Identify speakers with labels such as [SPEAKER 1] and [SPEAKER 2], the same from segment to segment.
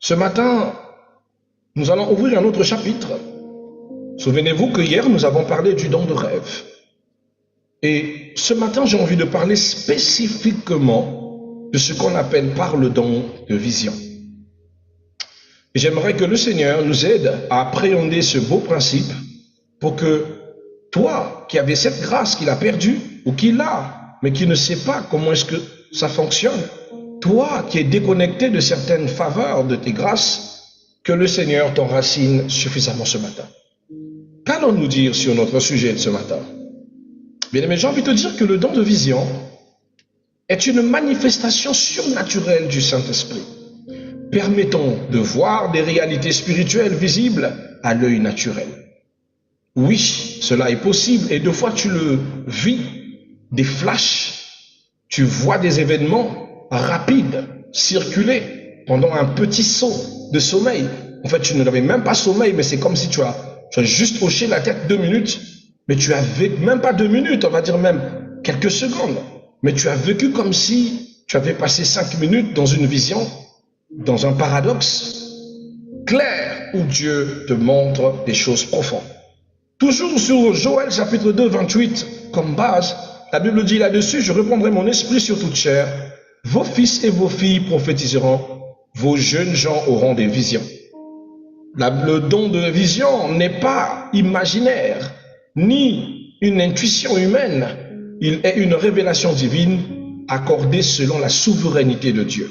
[SPEAKER 1] Ce matin, nous allons ouvrir un autre chapitre. Souvenez-vous que hier, nous avons parlé du don de rêve. Et ce matin, j'ai envie de parler spécifiquement de ce qu'on appelle par le don de vision. Et j'aimerais que le Seigneur nous aide à appréhender ce beau principe pour que toi, qui avais cette grâce qu'il a perdue ou qu'il a, mais qui ne sait pas comment est-ce que ça fonctionne, toi qui es déconnecté de certaines faveurs de tes grâces, que le Seigneur t'enracine suffisamment ce matin. Qu'allons-nous dire sur notre sujet de ce matin? Bien-aimé, j'ai envie de te dire que le don de vision est une manifestation surnaturelle du Saint-Esprit, permettant de voir des réalités spirituelles visibles à l'œil naturel. Oui, cela est possible et deux fois tu le vis, des flashs, tu vois des événements rapides circuler pendant un petit saut de sommeil. En fait, tu n'avais même pas sommeil, mais c'est comme si tu as juste hoché la tête 2 minutes, mais tu as vécu, même pas 2 minutes, on va dire même quelques secondes, mais tu as vécu comme si tu avais passé 5 minutes dans une vision, dans un paradoxe clair où Dieu te montre des choses profondes. Toujours sur Joël chapitre 2, 28 comme base, la Bible dit là-dessus, je reprendrai mon esprit sur toute chair, vos fils et vos filles prophétiseront, vos jeunes gens auront des visions. Le don de vision n'est pas imaginaire, ni une intuition humaine, il est une révélation divine accordée selon la souveraineté de Dieu.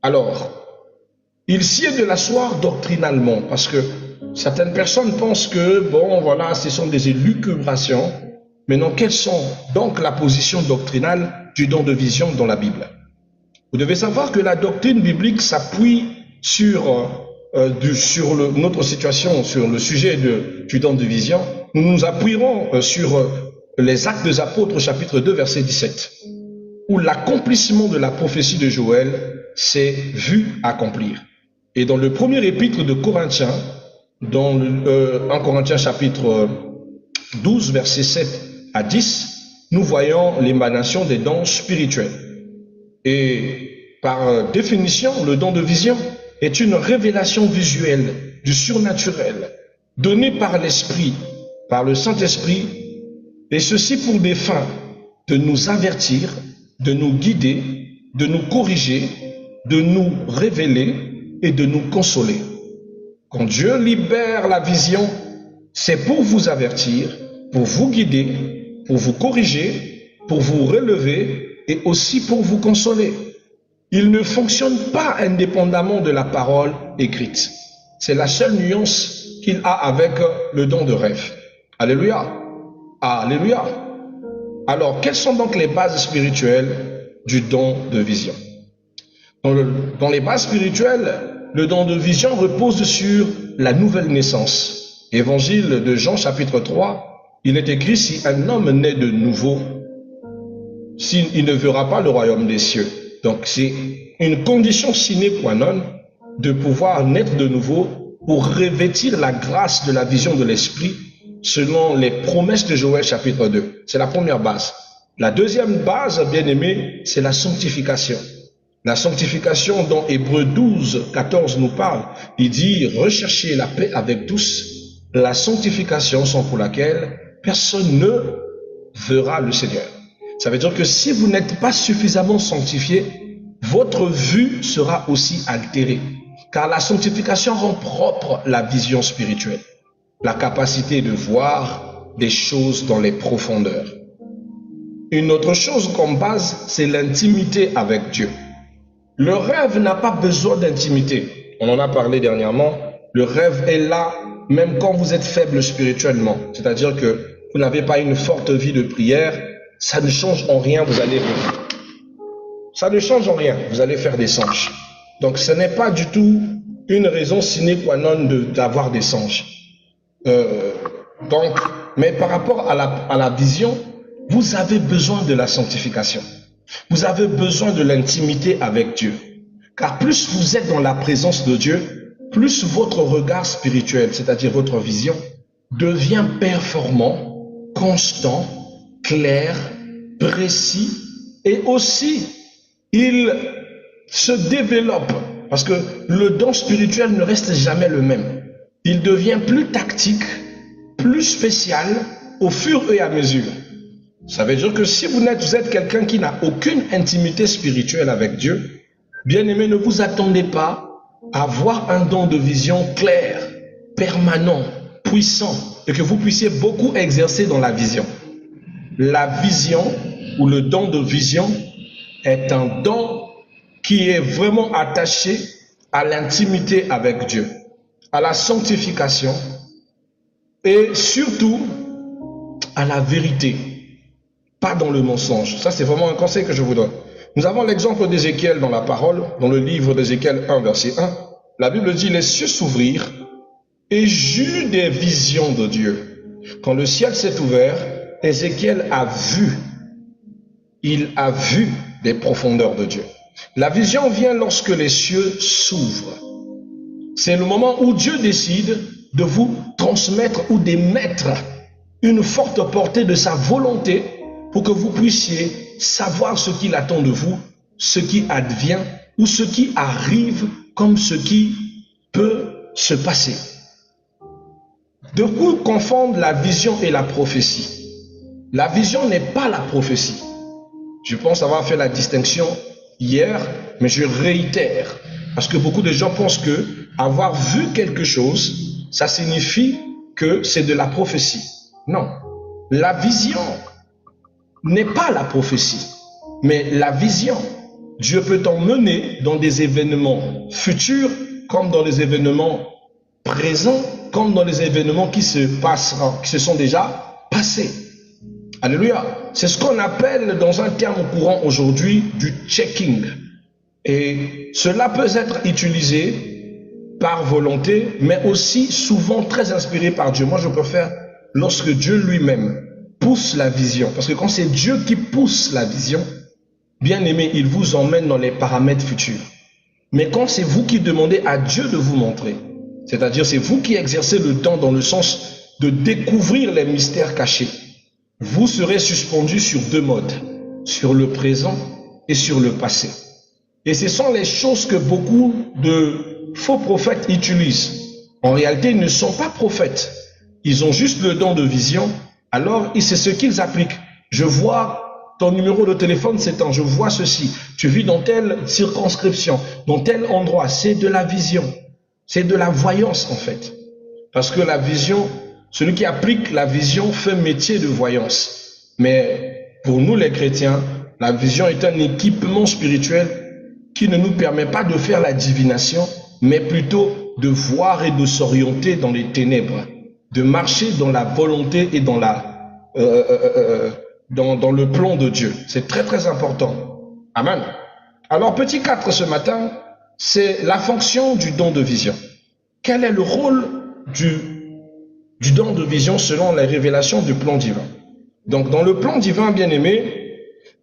[SPEAKER 1] Alors, il sied de l'asseoir doctrinalement, parce que certaines personnes pensent que, bon, voilà, ce sont des élucubrations. Maintenant, quelles sont donc la position doctrinale du don de vision dans la Bible? Vous devez savoir que la doctrine biblique s'appuie sur notre situation, sur le sujet du don de vision. Nous nous appuierons sur les Actes des Apôtres, chapitre 2, verset 17, où l'accomplissement de la prophétie de Joël s'est vu accomplir. Et dans le premier épître de Corinthiens, dans 1 Corinthiens chapitre 12, verset 7 à 10, nous voyons l'émanation des dons spirituels. Et par définition, le don de vision est une révélation visuelle du surnaturel donnée par l'Esprit, par le Saint-Esprit, et ceci pour des fins de nous avertir, de nous guider, de nous corriger, de nous révéler et de nous consoler. Quand Dieu libère la vision, c'est pour vous avertir, pour vous guider, pour vous corriger, pour vous relever et aussi pour vous consoler. Il ne fonctionne pas indépendamment de la parole écrite. C'est la seule nuance qu'il a avec le don de rêve. Alléluia. Alléluia. Alors, quelles sont donc les bases spirituelles du don de vision? Dans les bases spirituelles, le don de vision repose sur la nouvelle naissance. Évangile de Jean chapitre 3, il est écrit, si un homme naît de nouveau, il ne verra pas le royaume des cieux. Donc c'est une condition sine qua non de pouvoir naître de nouveau pour revêtir la grâce de la vision de l'esprit selon les promesses de Joël chapitre 2. C'est la première base. La deuxième base, bien aimé, c'est la sanctification. La sanctification dont Hébreux 12, 14 nous parle, il dit « Recherchez la paix avec tous, la sanctification sans pour laquelle personne ne verra le Seigneur. » Ça veut dire que si vous n'êtes pas suffisamment sanctifié, votre vue sera aussi altérée. Car la sanctification rend propre la vision spirituelle, la capacité de voir des choses dans les profondeurs. Une autre chose comme base, c'est l'intimité avec Dieu. Le rêve n'a pas besoin d'intimité. On en a parlé dernièrement. Le rêve est là même quand vous êtes faible spirituellement. C'est-à-dire que vous n'avez pas une forte vie de prière. Ça ne change en rien, vous allez rêver. Ça ne change en rien, vous allez faire des songes. Donc ce n'est pas du tout une raison sine qua non d'avoir des songes. Mais par rapport à la vision, vous avez besoin de la sanctification. Vous avez besoin de l'intimité avec Dieu. Car plus vous êtes dans la présence de Dieu, plus votre regard spirituel, c'est-à-dire votre vision, devient performant, constant, clair, précis, et aussi il se développe Parce que le don spirituel ne reste jamais le même. Il devient plus tactique, plus spécial au fur et à mesure. Ça veut dire que si vous êtes quelqu'un qui n'a aucune intimité spirituelle avec Dieu, bien-aimé, ne vous attendez pas à avoir un don de vision clair, permanent, puissant, et que vous puissiez beaucoup exercer dans la vision. La vision ou le don de vision est un don qui est vraiment attaché à l'intimité avec Dieu, à la sanctification et surtout à la vérité, pas dans le mensonge. Ça, c'est vraiment un conseil que je vous donne. Nous avons l'exemple d'Ézéchiel dans la parole, dans le livre d'Ézéchiel 1, verset 1. La Bible dit, les cieux s'ouvrirent et j'eus des visions de Dieu. Quand le ciel s'est ouvert, Ézéchiel a vu, il a vu des profondeurs de Dieu. La vision vient lorsque les cieux s'ouvrent. C'est le moment où Dieu décide de vous transmettre ou d'émettre une forte portée de sa volonté pour que vous puissiez savoir ce qu'il attend de vous, ce qui advient ou ce qui arrive comme ce qui peut se passer. De quoi confondre la vision et la prophétie? La vision n'est pas la prophétie. Je pense avoir fait la distinction hier, mais je réitère. Parce que beaucoup de gens pensent que avoir vu quelque chose, ça signifie que c'est de la prophétie. Non. La vision n'est pas la prophétie. Mais la vision, Dieu peut t'emmener dans des événements futurs, comme dans les événements présents, comme dans les événements qui se passeront, qui se sont déjà passés. Alléluia. C'est ce qu'on appelle dans un terme courant aujourd'hui du checking. Et cela peut être utilisé par volonté, mais aussi souvent très inspiré par Dieu. Moi, je préfère lorsque Dieu lui-même pousse la vision. Parce que quand c'est Dieu qui pousse la vision, bien aimé, il vous emmène dans les paramètres futurs. Mais quand c'est vous qui demandez à Dieu de vous montrer, c'est-à-dire c'est vous qui exercez le don dans le sens de découvrir les mystères cachés, vous serez suspendu sur deux modes, sur le présent et sur le passé. Et ce sont les choses que beaucoup de faux prophètes utilisent. En réalité, ils ne sont pas prophètes. Ils ont juste le don de vision. Alors, c'est ce qu'ils appliquent. Je vois ton numéro de téléphone, c'est tant. Je vois ceci. Tu vis dans telle circonscription, dans tel endroit. C'est de la vision. C'est de la voyance, en fait. Parce que la vision, celui qui applique la vision fait métier de voyance. Mais pour nous, les chrétiens, la vision est un équipement spirituel qui ne nous permet pas de faire la divination, mais plutôt de voir et de s'orienter dans les ténèbres, de marcher dans la volonté et dans dans le plan de Dieu. C'est très très important. Amen. Alors petit 4 ce matin, c'est la fonction du don de vision. Quel est le rôle du don de vision selon les révélations du plan divin? Donc dans le plan divin, bien aimé,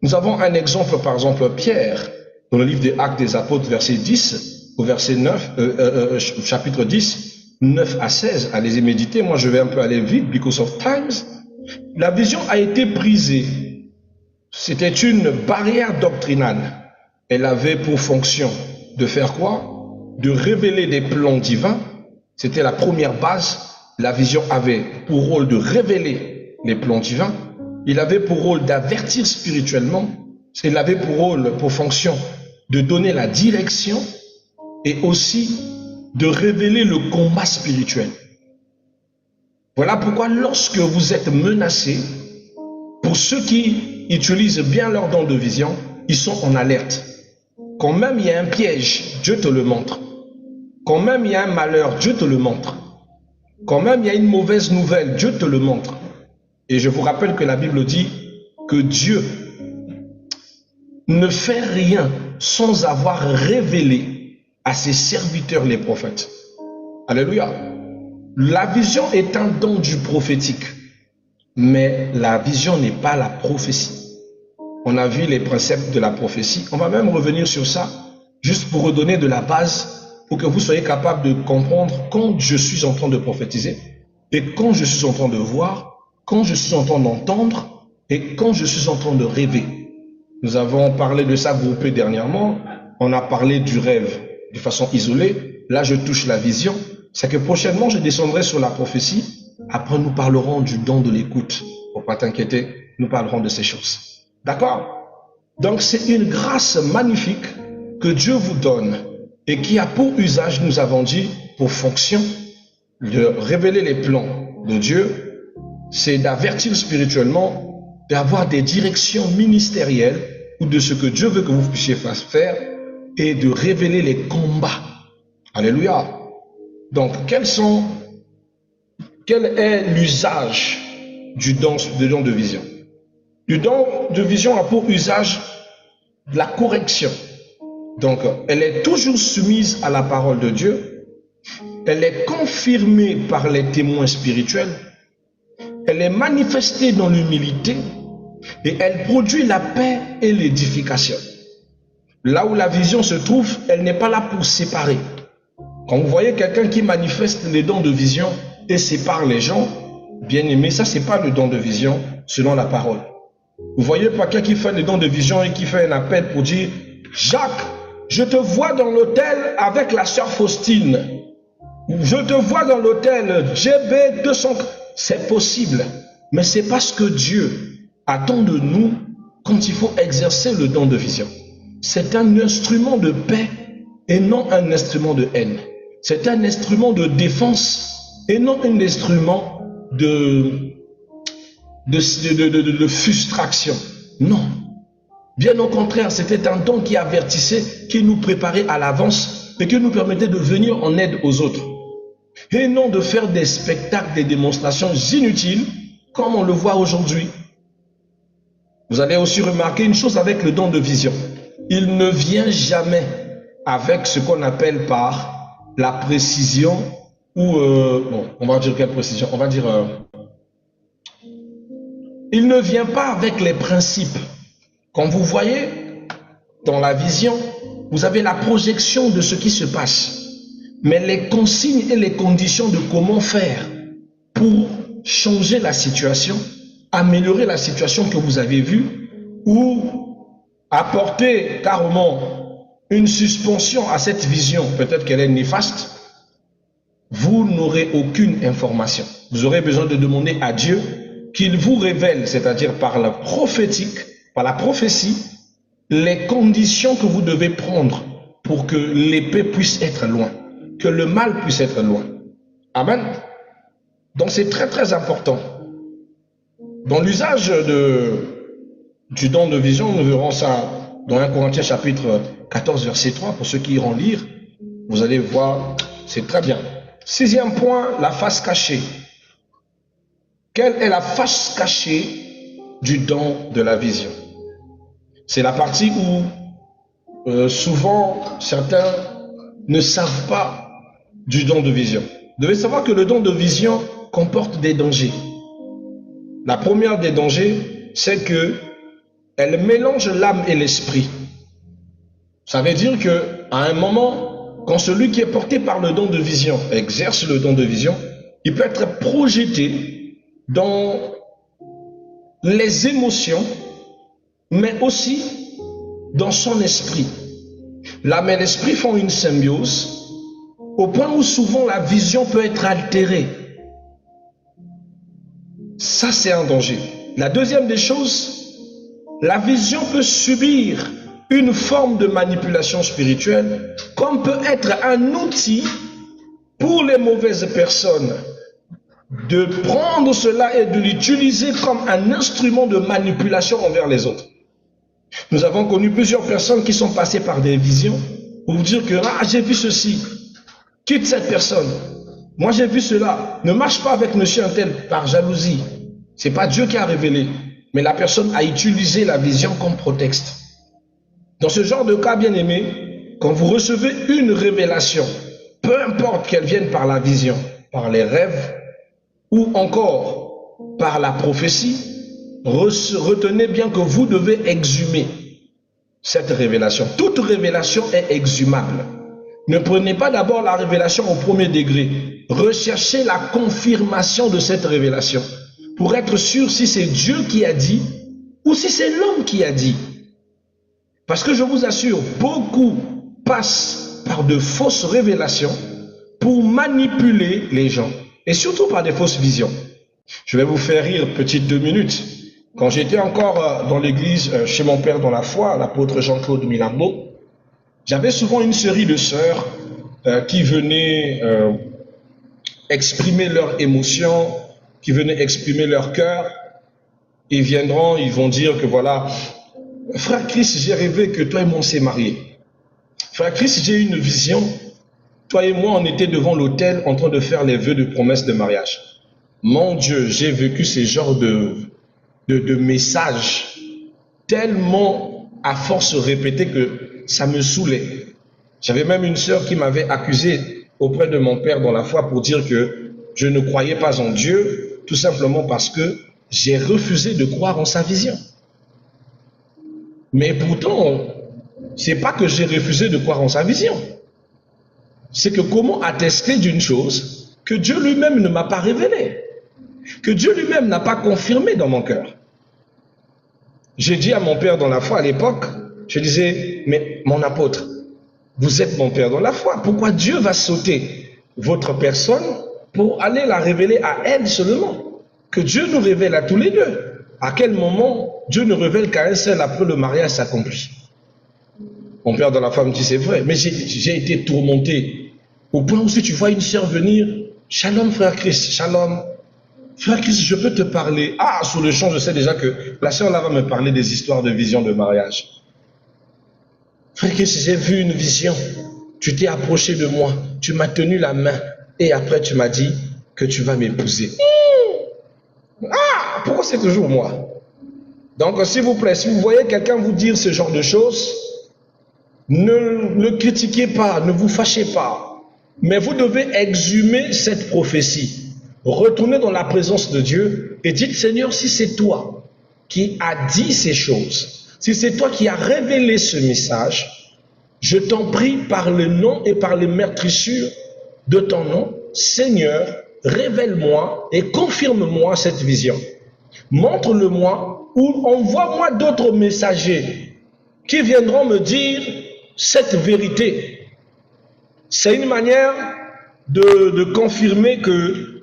[SPEAKER 1] nous avons un exemple, par exemple Pierre, dans le livre des Actes des Apôtres, verset 10 au verset 9, chapitre 10, 9 à 16, allez-y méditer. Moi, je vais un peu aller vite, because of times. La vision a été brisée. C'était une barrière doctrinale. Elle avait pour fonction de faire quoi? De révéler des plans divins. C'était la première base. La vision avait pour rôle de révéler les plans divins. Il avait pour rôle d'avertir spirituellement. Il avait pour rôle, pour fonction, de donner la direction et aussi de révéler le combat spirituel. Voilà pourquoi lorsque vous êtes menacé, pour ceux qui utilisent bien leur don de vision, ils sont en alerte. Quand même il y a un piège, Dieu te le montre. Quand même il y a un malheur, Dieu te le montre. Quand même il y a une mauvaise nouvelle, Dieu te le montre. Et je vous rappelle que la Bible dit que Dieu ne fait rien sans avoir révélé à ses serviteurs les prophètes. Alléluia. La vision est un don du prophétique, mais la vision n'est pas la prophétie. On a vu les préceptes de la prophétie. On va même revenir sur ça, juste pour redonner de la base, pour que vous soyez capable de comprendre quand je suis en train de prophétiser, et quand je suis en train de voir, quand je suis en train d'entendre, et quand je suis en train de rêver. Nous avons parlé de ça groupé dernièrement. On a parlé du rêve. de façon isolée. Là, je touche la vision. C'est que prochainement, je descendrai sur la prophétie. Après, nous parlerons du don de l'écoute. Faut pas t'inquiéter, nous parlerons de ces choses. D'accord? Donc, c'est une grâce magnifique que Dieu vous donne et qui a pour usage, nous avons dit, pour fonction, de révéler les plans de Dieu, c'est d'avertir spirituellement, d'avoir des directions ministérielles ou de ce que Dieu veut que vous puissiez faire et de révéler les combats. Alléluia. Donc, quel est l'usage du don de vision? Le don de vision a pour usage la correction. Donc, elle est toujours soumise à la parole de Dieu. Elle est confirmée par les témoins spirituels. Elle est manifestée dans l'humilité. Et elle produit la paix et l'édification. Là où la vision se trouve, elle n'est pas là pour séparer. Quand vous voyez quelqu'un qui manifeste les dons de vision et sépare les gens, bien aimé, ça c'est pas le don de vision selon la parole. Vous voyez quelqu'un qui fait les dons de vision et qui fait un appel pour dire « Jacques, je te vois dans l'hôtel avec la sœur Faustine. Je te vois dans l'hôtel GB 200. » C'est possible, mais c'est parce que Dieu attend de nous quand il faut exercer le don de vision. C'est un instrument de paix et non un instrument de haine. C'est un instrument de défense et non un instrument de frustration. Non. Bien au contraire, c'était un don qui avertissait, qui nous préparait à l'avance et qui nous permettait de venir en aide aux autres. Et non de faire des spectacles, des démonstrations inutiles, comme on le voit aujourd'hui. Vous allez aussi remarquer une chose avec le don de vision. Il ne vient jamais avec ce qu'on appelle par la précision ou, bon, on va dire quelle précision? On va dire, il ne vient pas avec les principes. Quand vous voyez dans la vision, vous avez la projection de ce qui se passe. Mais les consignes et les conditions de comment faire pour changer la situation, améliorer la situation que vous avez vue ou apporter carrément une suspension à cette vision, peut-être qu'elle est néfaste, vous n'aurez aucune information. Vous aurez besoin de demander à Dieu qu'il vous révèle, c'est-à-dire par la prophétique, par la prophétie, les conditions que vous devez prendre pour que l'épée puisse être loin, que le mal puisse être loin. Amen. Donc c'est très très important. Dans l'usage du don de vision, nous verrons ça dans 1 Corinthiens chapitre 14 verset 3, pour ceux qui iront lire, vous allez voir, c'est très bien. 6e point, la face cachée. Quelle est la face cachée du don de la vision? C'est la partie où souvent certains ne savent pas du don de vision. Vous devez savoir que le don de vision comporte des dangers. La première des dangers, c'est que elle mélange l'âme et l'esprit. Ça veut dire que à un moment, quand celui qui est porté par le don de vision exerce le don de vision, il peut être projeté dans les émotions, mais aussi dans son esprit. L'âme et l'esprit font une symbiose, au point où souvent la vision peut être altérée. Ça, c'est un danger. La deuxième des choses, la vision peut subir une forme de manipulation spirituelle, comme peut être un outil pour les mauvaises personnes de prendre cela et de l'utiliser comme un instrument de manipulation envers les autres. Nous avons connu plusieurs personnes qui sont passées par des visions pour vous dire que ah, j'ai vu ceci, quitte cette personne. Moi j'ai vu cela, ne marche pas avec monsieur un tel par jalousie. C'est pas Dieu qui a révélé, mais la personne a utilisé la vision comme prétexte. Dans ce genre de cas, bien aimé, quand vous recevez une révélation, peu importe qu'elle vienne par la vision, par les rêves, ou encore par la prophétie, retenez bien que vous devez exhumer cette révélation. Toute révélation est exhumable. Ne prenez pas d'abord la révélation au premier degré. Recherchez la confirmation de cette révélation pour être sûr si c'est Dieu qui a dit ou si c'est l'homme qui a dit. Parce que je vous assure, beaucoup passent par de fausses révélations pour manipuler les gens et surtout par des fausses visions. Je vais vous faire rire, petite 2 minutes. Quand j'étais encore dans l'église chez mon père dans la foi, l'apôtre Jean-Claude Milambo, j'avais souvent une série de sœurs qui venaient exprimer leurs émotions, qui venaient exprimer leur cœur. Ils viendront, ils vont dire que voilà, frère Christ, j'ai rêvé que toi et moi on s'est mariés. Frère Christ, j'ai eu une vision. Toi et moi, on était devant l'autel en train de faire les vœux de promesse de mariage. Mon Dieu, j'ai vécu ces genres de messages tellement à force répétée que ça me saoulait. J'avais même une sœur qui m'avait accusé auprès de mon père dans la foi pour dire que je ne croyais pas en Dieu, tout simplement parce que j'ai refusé de croire en sa vision. Mais pourtant, c'est pas que j'ai refusé de croire en sa vision. C'est que comment attester d'une chose que Dieu lui-même ne m'a pas révélée, que Dieu lui-même n'a pas confirmé dans mon cœur. J'ai dit à mon père dans la foi à l'époque, je disais, mais mon apôtre, vous êtes mon père dans la foi, pourquoi Dieu va sauter votre personne pour aller la révéler à elle seulement? Que Dieu nous révèle à tous les deux. À quel moment Dieu ne révèle qu'à un seul après le mariage s'accomplit? Mon père dans la foi me dit, c'est vrai, mais j'ai été tourmenté au point où si tu vois une sœur venir, shalom frère Christ, shalom. Frère Christ, je peux te parler. Ah, sur le champ, je sais déjà que la sœur là va me parler des histoires de vision de mariage. Frère Christ, j'ai vu une vision. Tu t'es approché de moi, tu m'as tenu la main et après tu m'as dit que tu vas m'épouser. Ah, pourquoi c'est toujours moi? Donc, s'il vous plaît, si vous voyez quelqu'un vous dire ce genre de choses, ne le critiquez pas, ne vous fâchez pas. Mais vous devez exhumer cette prophétie. Retournez dans la présence de Dieu et dites, Seigneur, si c'est toi qui as dit ces choses, si c'est toi qui as révélé ce message, je t'en prie par le nom et par les meurtrissures de ton nom, Seigneur, révèle-moi et confirme-moi cette vision. Montre-le-moi ou envoie-moi d'autres messagers qui viendront me dire cette vérité. C'est une manière de confirmer que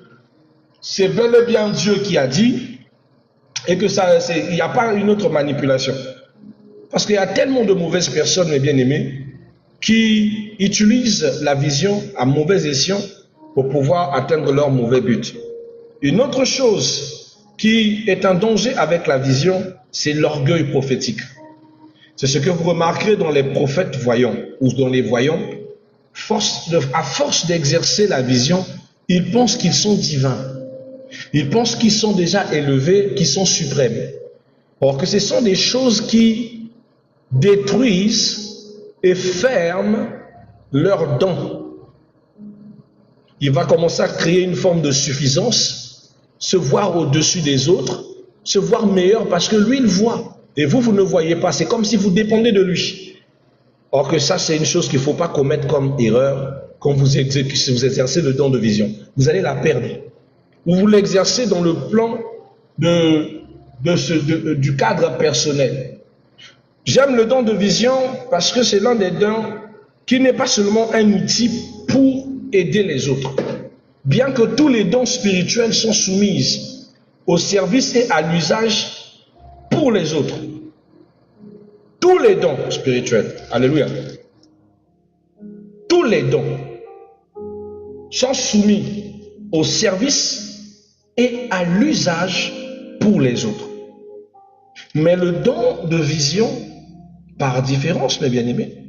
[SPEAKER 1] c'est bel et bien Dieu qui a dit et que il n'y a pas une autre manipulation. Parce qu'il y a tellement de mauvaises personnes, mes bien-aimés, qui utilisent la vision à mauvais escient pour pouvoir atteindre leur mauvais but. Une autre chose qui est un danger avec la vision, c'est l'orgueil prophétique. C'est ce que vous remarquerez dans les prophètes voyants ou dans les voyants. À force d'exercer la vision, ils pensent qu'ils sont divins. Ils pensent qu'ils sont déjà élevés, qu'ils sont suprêmes. Or que ce sont des choses qui détruisent et ferment leurs dons. Il va commencer à créer une forme de suffisance, se voir au-dessus des autres, se voir meilleur parce que lui, il voit. Et vous, vous ne voyez pas. C'est comme si vous dépendez de lui. Or que ça, c'est une chose qu'il ne faut pas commettre comme erreur quand vous exercez le don de vision. Vous allez la perdre. Ou vous l'exercez dans le plan du cadre personnel. J'aime le don de vision parce que c'est l'un des dons qui n'est pas seulement un outil pour aider les autres. Bien que tous les dons spirituels sont soumis au service et à l'usage pour les autres. Tous les dons spirituels, alléluia, tous les dons sont soumis au service et à l'usage pour les autres. Mais le don de vision, par différence, mes bien-aimés,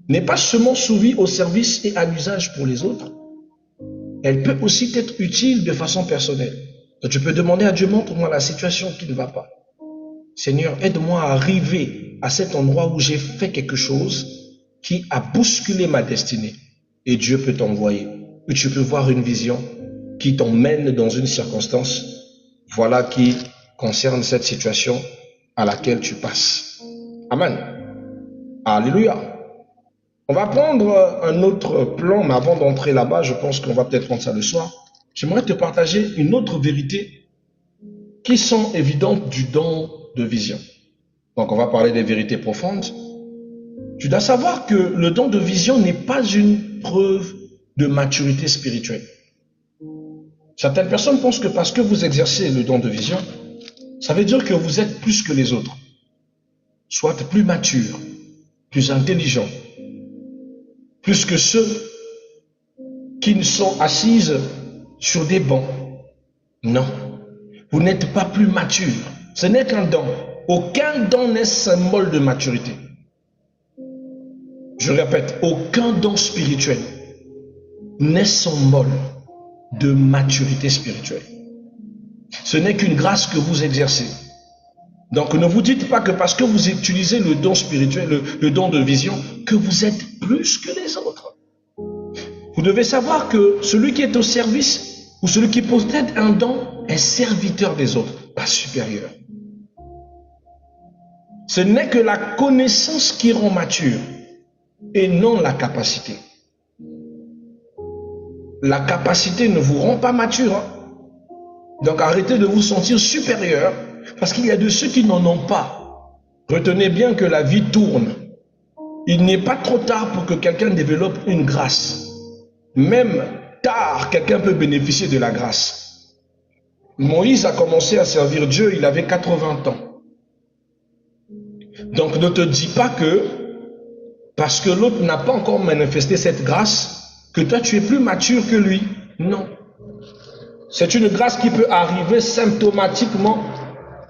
[SPEAKER 1] n'est pas seulement soumis au service et à l'usage pour les autres. Elle peut aussi être utile de façon personnelle. Donc, tu peux demander à Dieu, montre-moi la situation qui ne va pas. Seigneur, aide-moi à arriver à cet endroit où j'ai fait quelque chose qui a bousculé ma destinée. Et Dieu peut t'envoyer. Ou tu peux voir une vision qui t'emmène dans une circonstance, voilà, qui concerne cette situation à laquelle tu passes. Amen. Alléluia. On va prendre un autre plan, mais avant d'entrer là-bas, je pense qu'on va peut-être prendre ça le soir. J'aimerais te partager une autre vérité qui sont évidentes du don de vision. Donc on va parler des vérités profondes. Tu dois savoir que le don de vision n'est pas une preuve de maturité spirituelle. Certaines personnes pensent que parce que vous exercez le don de vision, ça veut dire que vous êtes plus que les autres. Soit plus mature, plus intelligent, plus que ceux qui sont assises sur des bancs. Non, vous n'êtes pas plus mature. Ce n'est qu'un don. Aucun don n'est symbole de maturité. Je répète, aucun don spirituel n'est symbole de maturité spirituelle. Ce n'est qu'une grâce que vous exercez. Donc ne vous dites pas que parce que vous utilisez le don spirituel, le don de vision, que vous êtes plus que les autres. Vous devez savoir que celui qui est au service ou celui qui possède un don est serviteur des autres, pas supérieur. Ce n'est que la connaissance qui rend mature et non la capacité. La capacité ne vous rend pas mature. Hein? Donc arrêtez de vous sentir supérieur parce qu'il y a de ceux qui n'en ont pas. Retenez bien que la vie tourne. Il n'est pas trop tard pour que quelqu'un développe une grâce. Même tard, quelqu'un peut bénéficier de la grâce. Moïse a commencé à servir Dieu, il avait 80 ans. Donc ne te dis pas que parce que l'autre n'a pas encore manifesté cette grâce, que toi tu es plus mature que lui. Non. C'est une grâce qui peut arriver symptomatiquement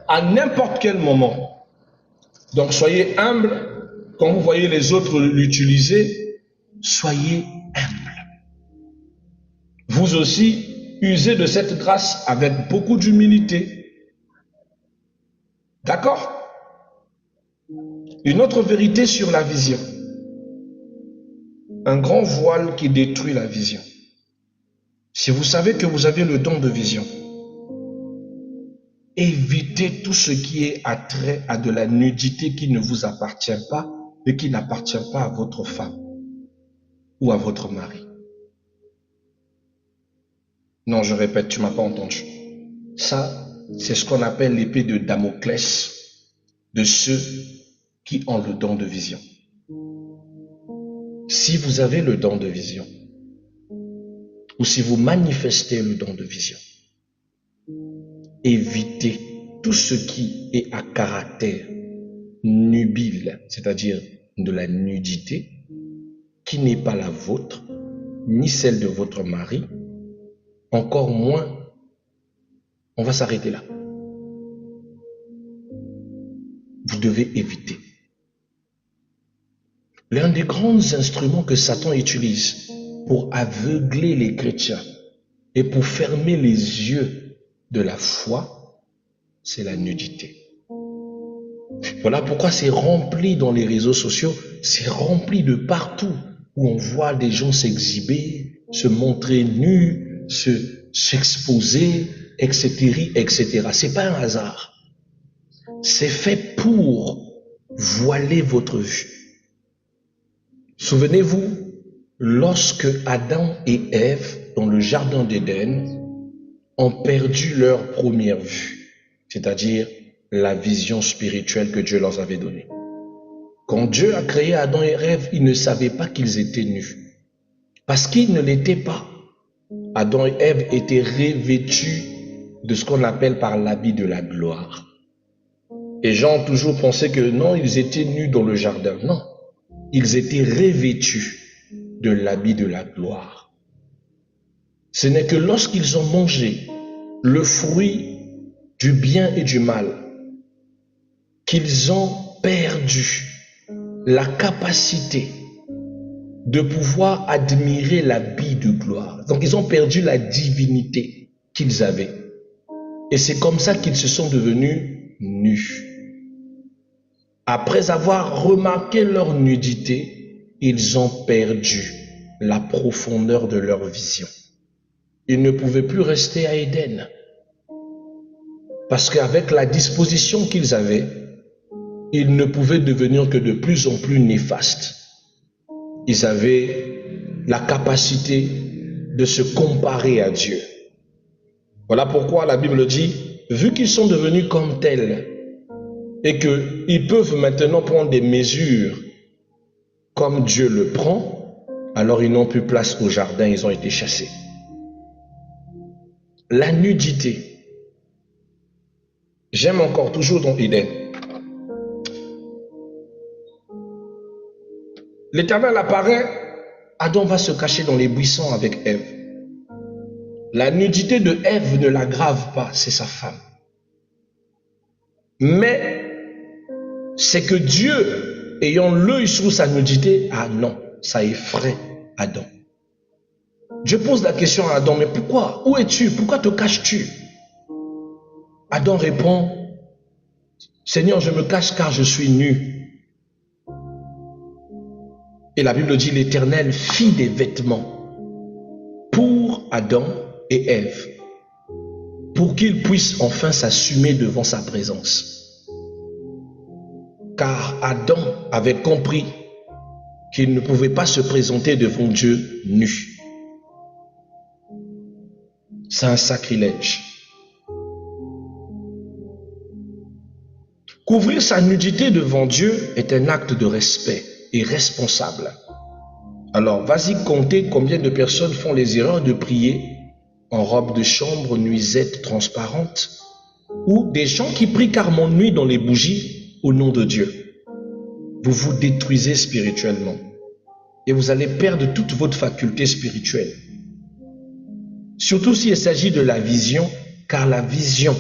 [SPEAKER 1] à n'importe quel moment. Donc soyez humble. Quand vous voyez les autres l'utiliser, soyez humble. Vous aussi, usez de cette grâce avec beaucoup d'humilité. D'accord? Une autre vérité sur la vision. Un grand voile qui détruit la vision. Si vous savez que vous avez le don de vision, évitez tout ce qui est attrait à de la nudité qui ne vous appartient pas et qui n'appartient pas à votre femme ou à votre mari. Non, je répète, tu ne m'as pas entendu. Ça, c'est ce qu'on appelle l'épée de Damoclès de ceux qui ont le don de vision. Si vous avez le don de vision, ou si vous manifestez le don de vision, évitez tout ce qui est à caractère nubile, c'est-à-dire de la nudité, qui n'est pas la vôtre, ni celle de votre mari, encore moins, on va s'arrêter là. Vous devez éviter. L'un des grands instruments que Satan utilise pour aveugler les chrétiens et pour fermer les yeux de la foi, c'est la nudité. Voilà pourquoi c'est rempli dans les réseaux sociaux, c'est rempli de partout où on voit des gens s'exhiber, se montrer nus, s'exposer, etc., etc. C'est pas un hasard. C'est fait pour voiler votre vue. Souvenez-vous, lorsque Adam et Ève, dans le jardin d'Éden, ont perdu leur première vue, c'est-à-dire la vision spirituelle que Dieu leur avait donnée. Quand Dieu a créé Adam et Ève, ils ne savaient pas qu'ils étaient nus, parce qu'ils ne l'étaient pas. Adam et Ève étaient revêtus de ce qu'on appelle par l'habit de la gloire. Et Jean ont toujours pensé que non, ils étaient nus dans le jardin. Non. Ils étaient revêtus de l'habit de la gloire. Ce n'est que lorsqu'ils ont mangé le fruit du bien et du mal qu'ils ont perdu la capacité de pouvoir admirer l'habit de gloire. Donc ils ont perdu la divinité qu'ils avaient. Et c'est comme ça qu'ils se sont devenus nus. Après avoir remarqué leur nudité, ils ont perdu la profondeur de leur vision. Ils ne pouvaient plus rester à Éden. Parce qu'avec la disposition qu'ils avaient, ils ne pouvaient devenir que de plus en plus néfastes. Ils avaient la capacité de se comparer à Dieu. Voilà pourquoi la Bible dit, vu qu'ils sont devenus comme tels, et qu'ils peuvent maintenant prendre des mesures comme Dieu le prend, alors ils n'ont plus place au jardin, ils ont été chassés. La nudité. J'aime encore toujours dans Éden. L'Éternel apparaît, Adam va se cacher dans les buissons avec Ève. La nudité de Ève ne l'aggrave pas, c'est sa femme. Mais c'est que Dieu, ayant l'œil sur sa nudité, ah non, ça effraie Adam. Dieu pose la question à Adam, mais pourquoi? Où es-tu? Pourquoi te caches-tu? Adam répond, Seigneur, je me cache car je suis nu. Et la Bible dit, l'Éternel fit des vêtements pour Adam et Ève, pour qu'ils puissent enfin s'assumer devant sa présence. Car Adam avait compris qu'il ne pouvait pas se présenter devant Dieu nu. C'est un sacrilège. Couvrir sa nudité devant Dieu est un acte de respect et responsable. Alors, vas-y compter combien de personnes font les erreurs de prier en robe de chambre, nuisette transparente, ou des gens qui prient carrément nuit dans les bougies au nom de Dieu. Vous vous détruisez spirituellement et vous allez perdre toute votre faculté spirituelle. Surtout s'il s'agit de la vision, car la vision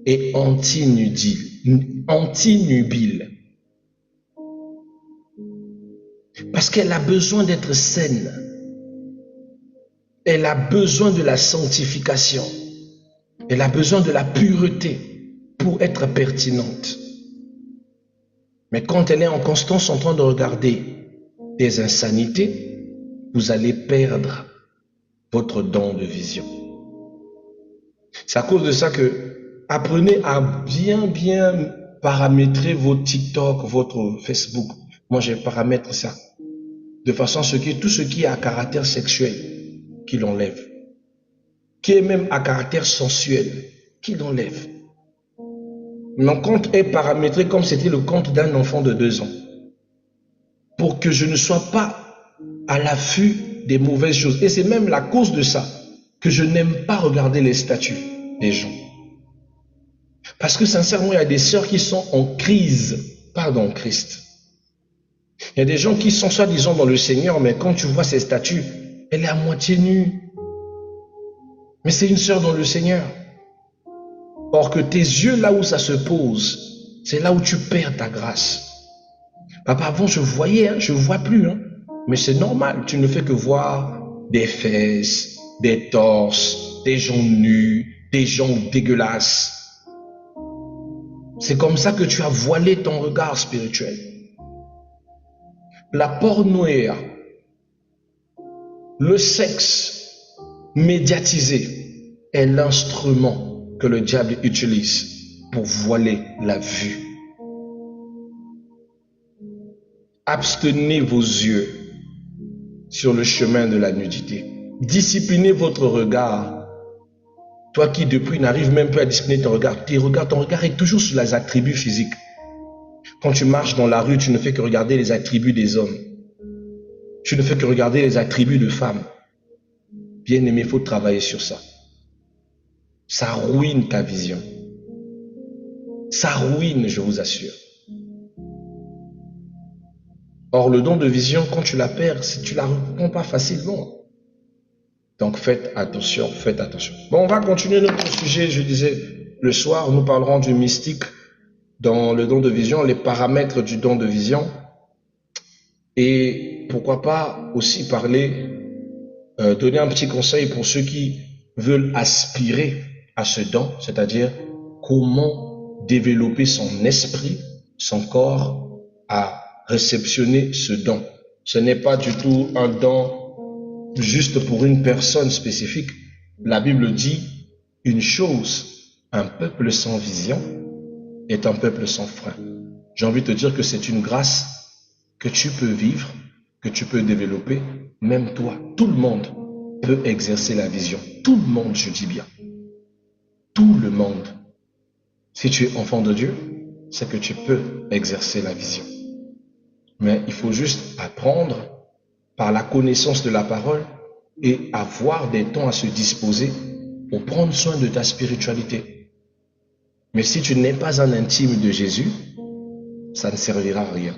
[SPEAKER 1] est antinubile. Parce qu'elle a besoin d'être saine. Elle a besoin de la sanctification. Elle a besoin de la pureté pour être pertinente. Mais quand elle est en constance en train de regarder des insanités, vous allez perdre votre don de vision. C'est à cause de ça que apprenez à bien paramétrer votre TikTok, votre Facebook. Moi, je paramètre ça. De façon à ce que tout ce qui est à caractère sexuel, qu'il enlève. Qui est même à caractère sensuel, qu'il enlève. Mon compte est paramétré comme c'était le compte d'un enfant de 2 ans. Pour que je ne sois pas à l'affût des mauvaises choses. Et c'est même la cause de ça que je n'aime pas regarder les statuts des gens. Parce que sincèrement, il y a des sœurs qui sont en crise, pas dans Christ. Il y a des gens qui sont soi-disant dans le Seigneur, mais quand tu vois ses statuts, elle est à moitié nue. Mais c'est une sœur dans le Seigneur. Or que tes yeux, là où ça se pose, c'est là où tu perds ta grâce. Papa, avant je voyais, je ne vois plus. Mais c'est normal, tu ne fais que voir des fesses, des torses, des gens nus, des gens dégueulasses. C'est comme ça que tu as voilé ton regard spirituel. La pornoïa, le sexe médiatisé est l'instrument que le diable utilise pour voiler la vue. Abstenez vos yeux sur le chemin de la nudité. Disciplinez votre regard. Toi qui depuis n'arrives même plus à discipliner ton regard, ton regard est toujours sur les attributs physiques. Quand tu marches dans la rue, tu ne fais que regarder les attributs des hommes. Tu ne fais que regarder les attributs de femmes. Bien aimé, il faut travailler sur ça. Ça ruine ta vision. Ça ruine, je vous assure. Or, le don de vision, quand tu la perds, tu ne la reprends pas facilement. Donc, faites attention, faites attention. Bon, on va continuer notre sujet. Je disais, le soir, nous parlerons du mystique dans le don de vision, les paramètres du don de vision. Et pourquoi pas aussi parler, donner un petit conseil pour ceux qui veulent aspirer à ce don, c'est-à-dire comment développer son esprit, son corps à réceptionner ce don. Ce n'est pas du tout un don juste pour une personne spécifique. La Bible dit une chose, un peuple sans vision est un peuple sans frein. J'ai envie de te dire que c'est une grâce que tu peux vivre, que tu peux développer, même toi. Tout le monde peut exercer la vision. Tout le monde, je dis bien. Tout le monde. Si tu es enfant de Dieu, c'est que tu peux exercer la vision. Mais il faut juste apprendre par la connaissance de la parole et avoir des temps à se disposer pour prendre soin de ta spiritualité. Mais si tu n'es pas un intime de Jésus, ça ne servira à rien.